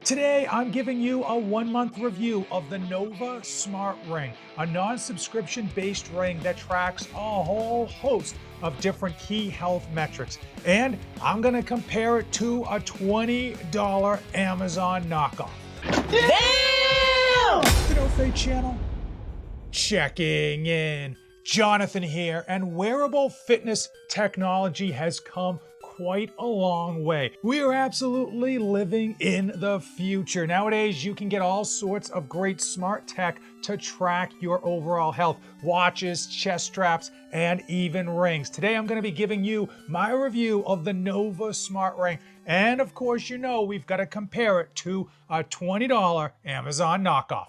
Today, I'm giving you a 1-month review of the Nova Smart Ring, a non-subscription based ring that tracks a whole host of different key health metrics. And I'm gonna compare it to a $20 Amazon knockoff. Damn! The No Fake Channel, checking in. Jonathan here, and wearable fitness technology has come quite a long way. We are absolutely living in the future. Nowadays, you can get all sorts of great smart tech to track your overall health. Watches, chest straps, and even rings. Today, I'm going to be giving you my review of the Nova Smart Ring. And of course, you know we've got to compare it to a $20 Amazon knockoff.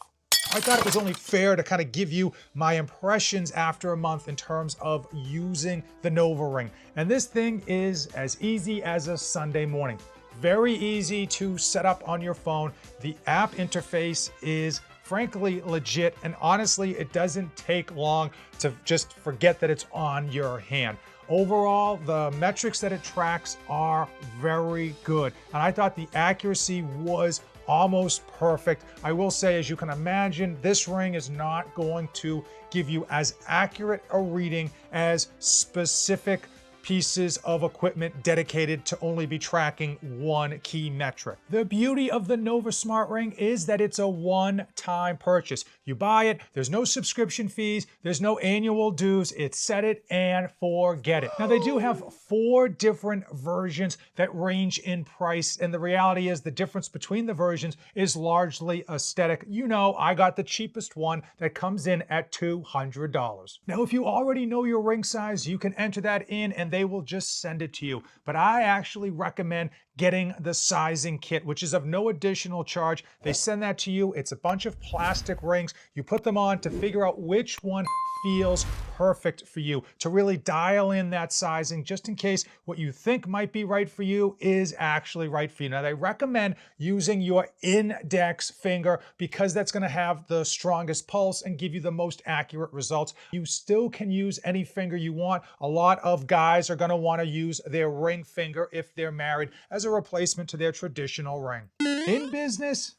I thought it was only fair to kind of give you my impressions after a month in terms of using the Nova Ring. And this thing is as easy as a Sunday morning. Very easy to set up on your phone. The app interface is frankly legit, and honestly, it doesn't take long to just forget that it's on your hand. Overall, the metrics that it tracks are very good, and I thought the accuracy was almost perfect. I will say, as you can imagine, this ring is not going to give you as accurate a reading as specific pieces of equipment dedicated to only be tracking one key metric. The beauty of the Nova Smart Ring is that it's a one-time purchase. You buy it, there's no subscription fees, there's no annual dues, it's set it and forget it. Now they do have 4 different versions that range in price, and the reality is the difference between the versions is largely aesthetic. You know, I got the cheapest one that comes in at $200. Now if you already know your ring size, you can enter that in and they will just send it to you. But I actually recommend getting the sizing kit, which is of no additional charge. They send that to you. It's a bunch of plastic rings. You put them on to figure out which one feels perfect for you, to really dial in that sizing just in case what you think might be right for you is actually right for you. Now, they recommend using your index finger because that's going to have the strongest pulse and give you the most accurate results. You still can use any finger you want. A lot of guys are going to want to use their ring finger if they're married as a replacement to their traditional ring. In business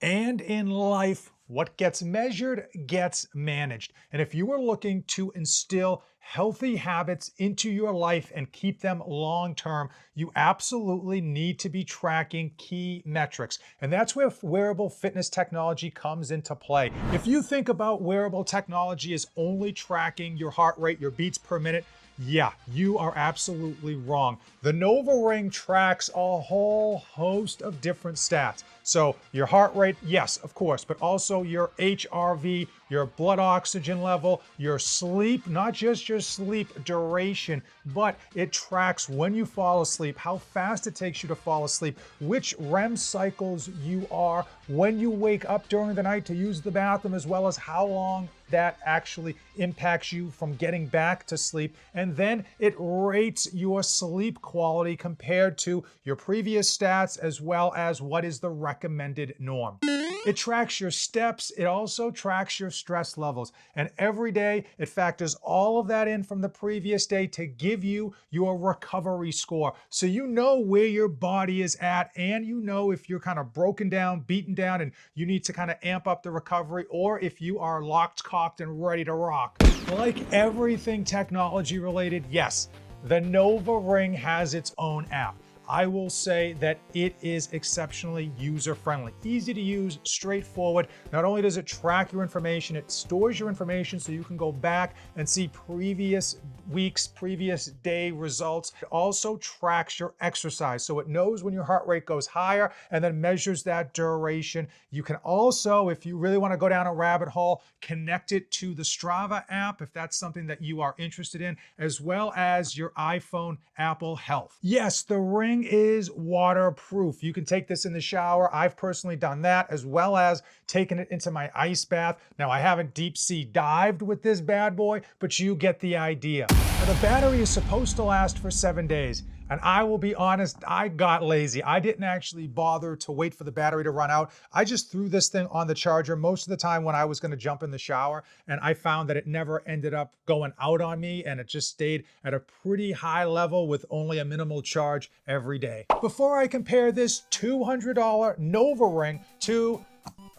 and in life, what gets measured gets managed. And if you are looking to instill healthy habits into your life and keep them long-term, you absolutely need to be tracking key metrics. And that's where wearable fitness technology comes into play. If you think about wearable technology as only tracking your heart rate, your beats per minute, yeah, you are absolutely wrong. The Nova Ring tracks a whole host of different stats. So your heart rate, yes, of course, but also your HRV, your blood oxygen level, your sleep, not just your sleep duration, but it tracks when you fall asleep, how fast it takes you to fall asleep, which REM cycles you are, when you wake up during the night to use the bathroom, as well as how long that actually impacts you from getting back to sleep. And then it rates your sleep quality compared to your previous stats, as well as what is the recommended norm. It tracks your steps. It also tracks your stress levels. And every day it factors all of that in from the previous day to give you your recovery score. So you know where your body is at, and you know if you're kind of broken down, beaten down, and you need to kind of amp up the recovery, or if you are locked, cocked, and ready to rock. Like everything technology related, yes, the Nova Ring has its own app. I will say that it is exceptionally user-friendly, easy to use, straightforward. Not only does it track your information, it stores your information so you can go back and see previous weeks, previous day results. It also tracks your exercise, so it knows when your heart rate goes higher and then measures that duration. You can also, if you really want to go down a rabbit hole, connect it to the Strava app if that's something that you are interested in, as well as your iPhone Apple Health. Yes, the ring is waterproof. You can take this in the shower. I've personally done that, as well as taken it into my ice bath. Now, I haven't deep sea dived with this bad boy, but you get the idea. Now, the battery is supposed to last for 7 days. And I will be honest, I got lazy. I didn't actually bother to wait for the battery to run out. I just threw this thing on the charger most of the time when I was going to jump in the shower, and I found that it never ended up going out on me, and it just stayed at a pretty high level with only a minimal charge every day. Before I compare this $200 Nova Ring to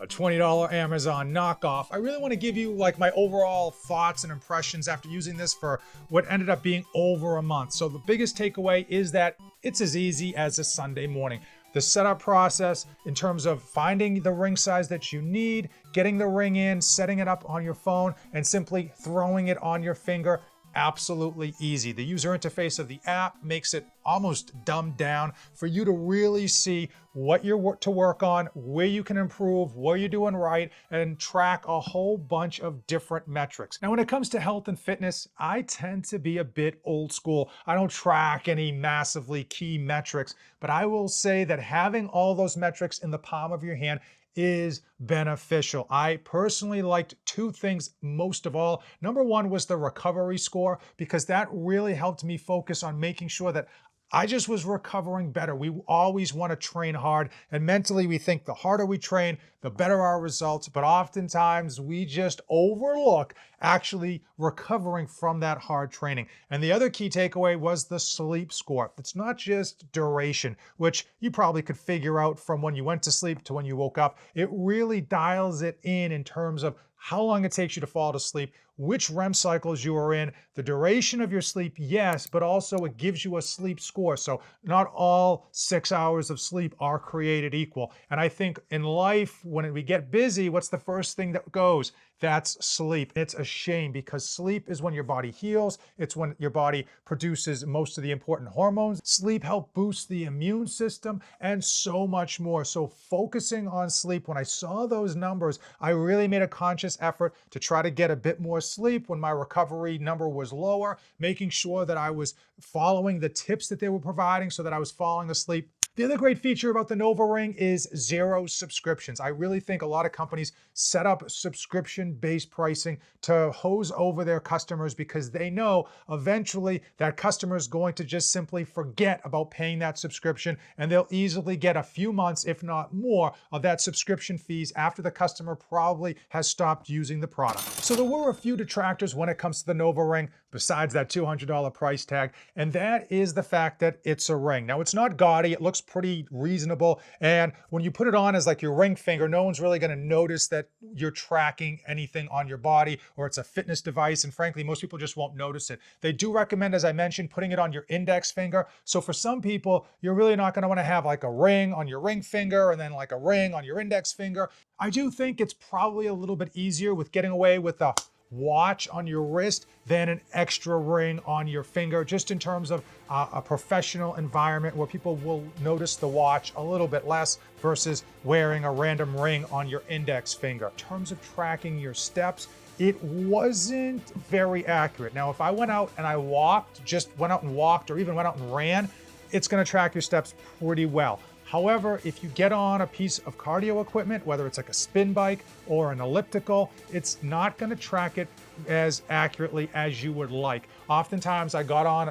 a $20 Amazon knockoff, I really want to give you like my overall thoughts and impressions after using this for what ended up being over a month. So the biggest takeaway is that it's as easy as a Sunday morning. The setup process in terms of finding the ring size that you need, getting the ring in, setting it up on your phone, and simply throwing it on your finger, absolutely easy. The user interface of the app makes it almost dumbed down for you to really see what you're to work on, where you can improve, what you're doing right, and track a whole bunch of different metrics. Now, when it comes to health and fitness, I tend to be a bit old school. I don't track any massively key metrics, but I will say that having all those metrics in the palm of your hand is beneficial. I personally liked two things most of all. Number one was the recovery score, because that really helped me focus on making sure that I just was recovering better. We always want to train hard, and mentally we think the harder we train, the better our results, but oftentimes we just overlook actually recovering from that hard training. And the other key takeaway was the sleep score. It's not just duration, which you probably could figure out from when you went to sleep to when you woke up. It really dials it in terms of how long it takes you to fall to sleep, which REM cycles you are in, the duration of your sleep, yes, but also it gives you a sleep score. So not all 6 hours of sleep are created equal. And I think in life, when we get busy, what's the first thing that goes? That's sleep. It's a shame, because sleep is when your body heals. It's when your body produces most of the important hormones. Sleep helps boost the immune system and so much more. So focusing on sleep, when I saw those numbers, I really made a conscious effort to try to get a bit more sleep when my recovery number was lower, making sure that I was following the tips that they were providing so that I was falling asleep. The other great feature about the Nova Ring is 0 subscriptions. I really think a lot of companies set up subscription-based pricing to hose over their customers, because they know eventually that customer is going to just simply forget about paying that subscription, and they'll easily get a few months, if not more, of that subscription fees after the customer probably has stopped using the product. So there were a few detractors when it comes to the Nova Ring, besides that $200 price tag, and that is the fact that it's a ring. Now, it's not gaudy. It looks pretty reasonable, and when you put it on as like your ring finger, no one's really going to notice that you're tracking anything on your body, or it's a fitness device, and frankly, most people just won't notice it. They do recommend, as I mentioned, putting it on your index finger. So for some people, you're really not going to want to have like a ring on your ring finger and then like a ring on your index finger. I do think it's probably a little bit easier with getting away with a watch on your wrist than an extra ring on your finger, just in terms of a professional environment where people will notice the watch a little bit less versus wearing a random ring on your index finger. In terms of tracking your steps, it wasn't very accurate. Now, if I went out and I walked, just went out and walked, or even went out and ran, it's going to track your steps pretty well. However, if you get on a piece of cardio equipment, whether it's like a spin bike or an elliptical, it's not going to track it as accurately as you would like. Oftentimes I got on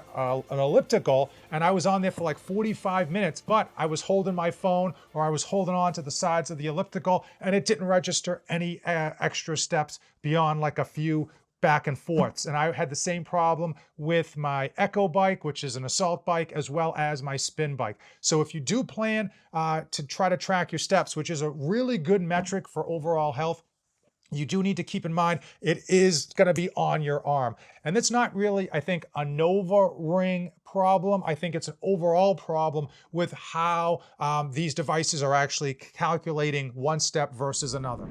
an elliptical and I was on there for like 45 minutes, but I was holding my phone or I was holding on to the sides of the elliptical, and it didn't register any extra steps beyond like a few back and forths. And I had the same problem with my Echo bike, which is an assault bike, as well as my spin bike. So if you do plan to try to track your steps, which is a really good metric for overall health, you do need to keep in mind it is going to be on your arm. And it's not really, I think, a Nova Ring problem. I think it's an overall problem with how these devices are actually calculating one step versus another.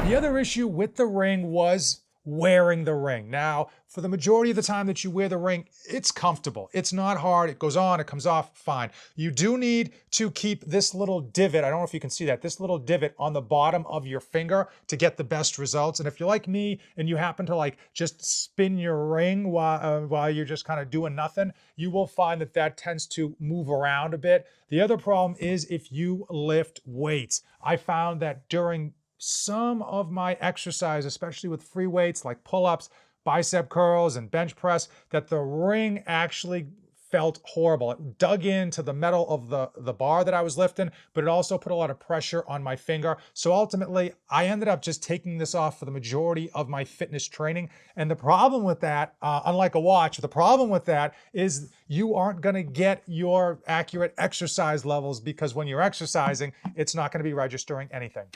The other issue with the ring was wearing the ring. Now, for the majority of the time that you wear the ring, it's comfortable. It's not hard. It goes on, it comes off, fine. You do need to keep this little divot, I don't know if you can see that, this little divot on the bottom of your finger to get the best results. And if you're like me and you happen to like just spin your ring while you're just kind of doing nothing, you will find that that tends to move around a bit. The other problem is if you lift weights. I found that during some of my exercise, especially with free weights like pull-ups, bicep curls, and bench press, that the ring actually felt horrible. It dug into the metal of the bar that I was lifting, but it also put a lot of pressure on my finger. So ultimately, I ended up just taking this off for the majority of my fitness training. And the problem with that, unlike a watch, the problem with that is you aren't going to get your accurate exercise levels, because when you're exercising, it's not going to be registering anything.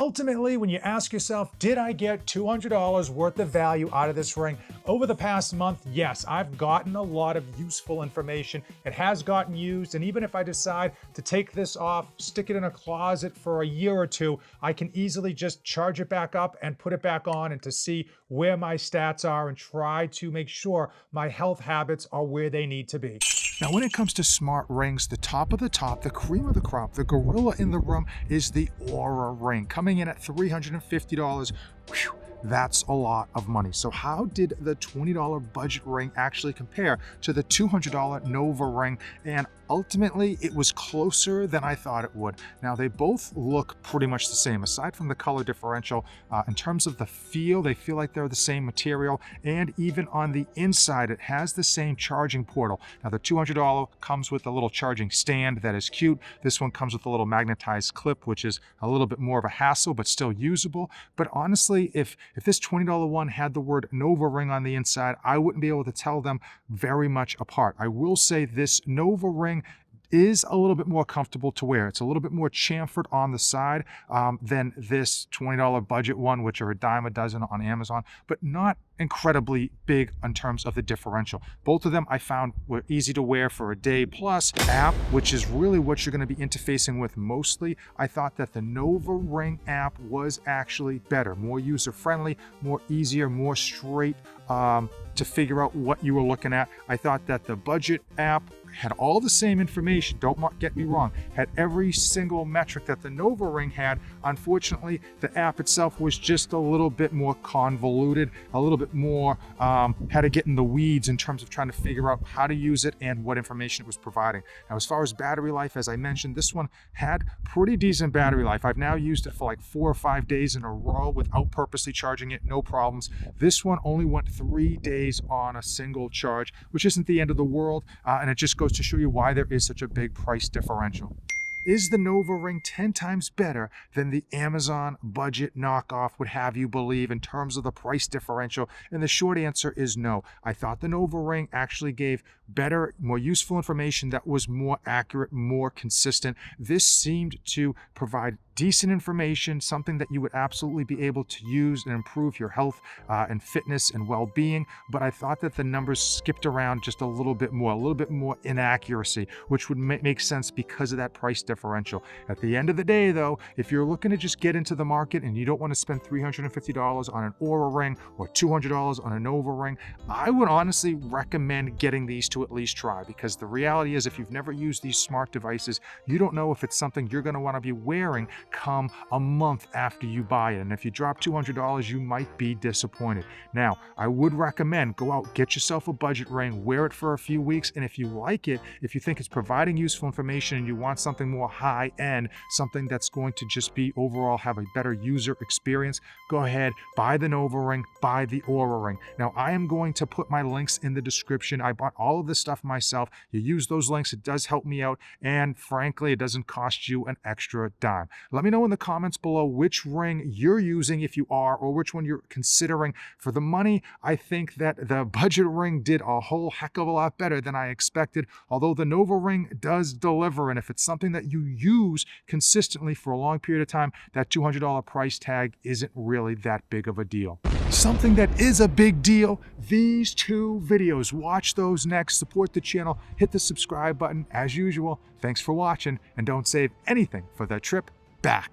Ultimately, when you ask yourself, did I get $200 worth of value out of this ring? Over the past month, yes, I've gotten a lot of useful information. It has gotten used, and even if I decide to take this off, stick it in a closet for a year or two, I can easily just charge it back up and put it back on, and to see where my stats are and try to make sure my health habits are where they need to be. Now, when it comes to smart rings, the top of the top, the cream of the crop, the gorilla in the room is the Oura ring, coming in at $350. Whew, that's a lot of money. So how did the $20 budget ring actually compare to the $200 Nova ring? And ultimately, it was closer than I thought it would. Now, they both look pretty much the same, aside from the color differential. In terms of the feel, they feel like they're the same material, and even on the inside, it has the same charging portal. Now, the $200 comes with a little charging stand that is cute. This one comes with a little magnetized clip, which is a little bit more of a hassle, but still usable. But honestly, if this $20 one had the word Nova ring on the inside, I wouldn't be able to tell them very much apart. I will say this Nova ring is a little bit more comfortable to wear. It's a little bit more chamfered on the side than this $20 budget one, which are a dime a dozen on Amazon, but not incredibly big in terms of the differential. Both of them I found were easy to wear for a day. Plus, app, which is really what you're going to be interfacing with mostly, I thought that the Nova Ring app was actually better, more user-friendly, more easier, more straight to figure out what you were looking at. I thought that the budget app had all the same information, don't get me wrong, had every single metric that the Nova Ring had. Unfortunately, the app itself was just a little bit more convoluted, a little bit more had to get in the weeds in terms of trying to figure out how to use it and what information it was providing. Now, as far as battery life, as I mentioned, this one had pretty decent battery life. I've now used it for like 4 or 5 days in a row without purposely charging it, no problems. This one only went 3 days on a single charge, which isn't the end of the world, and it just goes to show you why there is such a big price differential. Is the Nova Ring 10 times better than the Amazon budget knockoff would have you believe in terms of the price differential? And the short answer is no. I thought the Nova Ring actually gave better, more useful information that was more accurate, more consistent. This seemed to provide decent information, something that you would absolutely be able to use and improve your health and fitness and well-being. But I thought that the numbers skipped around just a little bit more inaccuracy, which would make sense because of that price differential. At the end of the day, though, if you're looking to just get into the market and you don't want to spend $350 on an Oura ring or $200 on a Nova Ring, I would honestly recommend getting these to at least try, because the reality is if you've never used these smart devices, you don't know if it's something you're going to want to be wearing come a month after you buy it. And if you drop $200, you might be disappointed. Now, I would recommend go out, get yourself a budget ring, wear it for a few weeks, and if you like it, if you think it's providing useful information and you want something more high-end, something that's going to just be overall have a better user experience, go ahead, buy the Nova Ring, buy the Oura Ring. Now, I am going to put my links in the description. I bought all of this stuff myself. You use those links, it does help me out, and frankly, it doesn't cost you an extra dime. Let me know in the comments below which ring you're using, if you are, or which one you're considering. For the money, I think that the budget ring did a whole heck of a lot better than I expected, although the Nova Ring does deliver, and if it's something that you use consistently for a long period of time, that $200 price tag isn't really that big of a deal. Something that is a big deal, these 2 videos. Watch those next, support the channel, hit the subscribe button. As usual, thanks for watching, and don't save anything for the trip back.